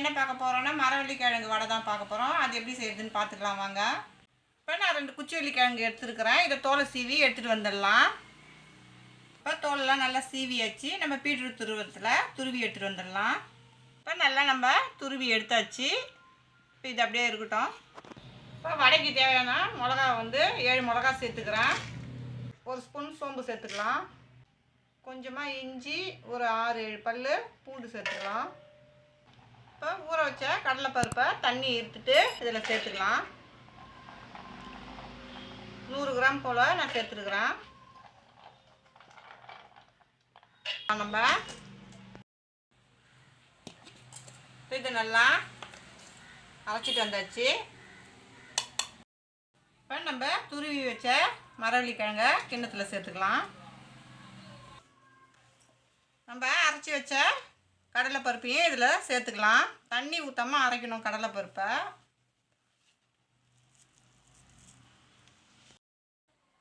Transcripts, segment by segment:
என்ன பார்க்க போகிறோன்னா மரவள்ளிக்கிழங்கு வடை தான் பார்க்க போகிறோம். அது எப்படி செய்யுதுன்னு பார்த்துக்கலாம் வாங்க. இப்போ நான் 2 குச்சிவள்ளிக்கிழங்கு எடுத்துருக்கிறேன். இதை தோலை சீவி எடுத்துகிட்டு வந்துடலாம். இப்போ தோலெல்லாம் நல்லா சீவியாச்சு. நம்ம பீட்ரூட் துருவி எடுத்துகிட்டு வந்துடலாம். இப்போ நல்லா நம்ம துருவி எடுத்தாச்சு. இப்போ இது அப்படியே இருக்கட்டும். இப்போ வடைக்கு தேவையான மிளகா 7 மிளகா சேர்த்துக்கிறேன். 1 ஸ்பூன் சோம்பு சேர்த்துக்கலாம். கொஞ்சமாக இஞ்சி, ஒரு 6-7 பல் பூண்டு சேர்த்துக்கலாம். இப்போ ஊற வச்ச கடலைப்பருப்பை தண்ணி எடுத்துட்டு இதில் சேர்த்துக்கலாம். 100 கிராம் போல் நான் சேர்த்துருக்குறேன். நம்ம இது நல்லா அரைச்சிட்டு வந்தாச்சு. இப்போ நம்ம துருவி வச்ச மரவள்ளிக்கிழங்க கிண்ணத்தில் சேர்த்துக்கலாம். நம்ம அரைச்சி வச்ச கடலைப்பருப்பையும் இதில் சேர்த்துக்கலாம். தண்ணி ஊற்றாமல் அரைக்கணும் கடலைப்பருப்பை.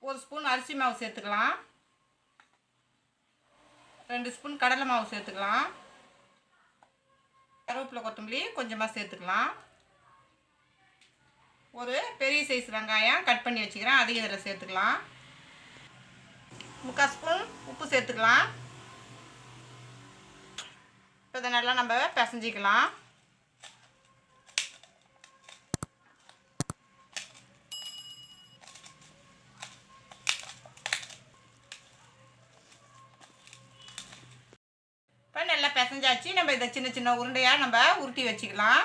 1 ஸ்பூன் அரிசி மாவு சேர்த்துக்கலாம். 2 ஸ்பூன் கடலை மாவு சேர்த்துக்கலாம். கருவேப்பிலை கொத்தமல்லி கொஞ்சமாக சேர்த்துக்கலாம். ஒரு பெரிய சைஸ் வெங்காயம் கட் பண்ணி வச்சுக்கிறேன், அதையும் இதில் சேர்த்துக்கலாம். 3/4 ஸ்பூன் உப்பு சேர்த்துக்கலாம். இப்போ இதை நல்லா நம்ம பிசைஞ்சிக்கலாம். இப்போ நல்லா பிசைஞ்சாச்சு. நம்ம இதை சின்ன சின்ன உருண்டையாக நம்ம உருட்டி வச்சுக்கலாம்.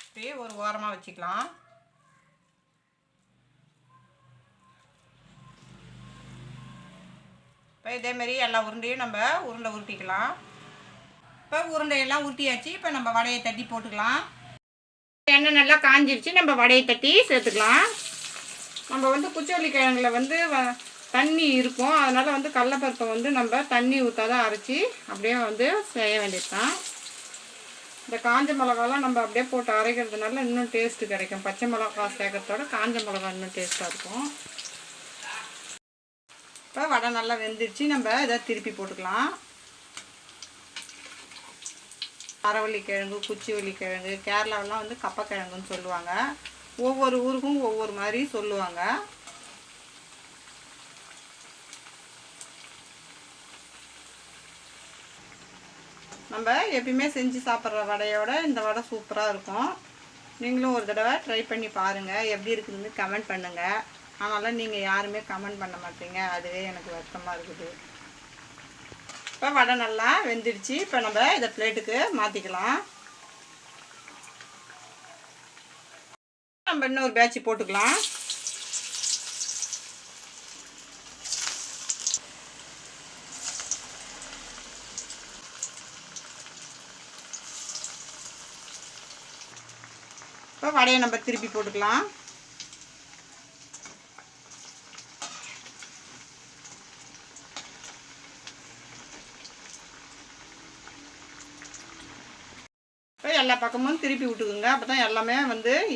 இப்படியே ஒரு ஓரமாக வச்சுக்கலாம். இப்போ இதேமாரி எல்லா உருண்டையும் நம்ம உருட்டிக்கலாம். இப்போ உருண்டையெல்லாம் உருட்டியாச்சு. இப்போ நம்ம வடையை தட்டி போட்டுக்கலாம். எண்ணெய் நல்லா காஞ்சிருச்சு. நம்ம வடையை தட்டி சேர்த்துக்கலாம். நம்ம குச்சிவள்ளிக்கிழங்குல தண்ணி இருக்கும். அதனால் கடலைப்பருப்பை நம்ம தண்ணி ஊற்றாதான் அரைச்சி அப்படியே செய்ய வேண்டியது தான். இந்த காஞ்ச மிளகாலாம் நம்ம அப்படியே போட்டு அரைக்கிறதுனால இன்னும் டேஸ்ட்டு கிடைக்கும். பச்சை மிளகா சேர்க்கறதோட காஞ்ச மிளகா இன்னும் டேஸ்ட்டாக இருக்கும். இப்போ வடை நல்லா வெந்துருச்சு. நம்ம இதை திருப்பி போட்டுக்கலாம். மரவள்ளிக்கிழங்கு, குச்சிவள்ளிக்கிழங்கு, கேரளாவெலாம் கப்பக்கிழங்குன்னு சொல்லுவாங்க. ஒவ்வொரு ஊருக்கும் ஒவ்வொரு மாதிரி சொல்லுவாங்க. நம்ம எப்பயுமே செஞ்சு சாப்பிட்ற வடையோட இந்த வடை சூப்பராக இருக்கும். நீங்களும் ஒரு தடவை ட்ரை பண்ணி பாருங்கள். எப்படி இருக்குதுன்னு கமெண்ட் பண்ணுங்கள். அதனால் நீங்கள் யாருமே கமெண்ட் பண்ண மாட்டீங்க. அதுவே எனக்கு வருத்தமாக இருக்குது. இப்போ வடை நல்லா வெந்துடுச்சு. இப்போ நம்ம இதை பிளேட்டுக்கு மாற்றிக்கலாம். நம்ம இன்னொரு பேட்ச் போட்டுக்கலாம். இப்போ வடையை நம்ம திருப்பி போட்டுக்கலாம். இப்போ எல்லா பக்கமும் திருப்பி விட்டுக்குங்க. அப்போ தான் எல்லாமே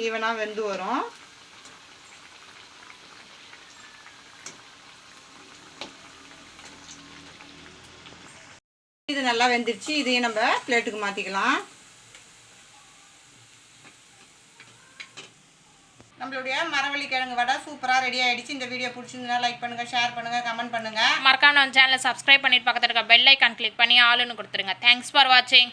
ஈவனாக வெந்து வரும். இது நல்லா வெந்துருச்சு. இதையும் நம்ம பிளேட்டுக்கு மாற்றிக்கலாம். நம்மளுடைய மரவள்ளிக்கிழங்கு வடை சூப்பராக ரெடி ஆகிடுச்சு. இந்த வீடியோ பிடிச்சிருந்தா லைக் பண்ணுங்கள், ஷேர் பண்ணுங்கள், கமெண்ட் பண்ணுங்கள். மறக்காம நம்ம சேனலை சப்ஸ்கிரைப் பண்ணிட்டு பக்கத்தில் இருக்க பெல் ஐக்கான் கிளிக் பண்ணி ஆளுன்னு கொடுத்துருங்க. தேங்க்ஸ் ஃபார் வாட்சிங்.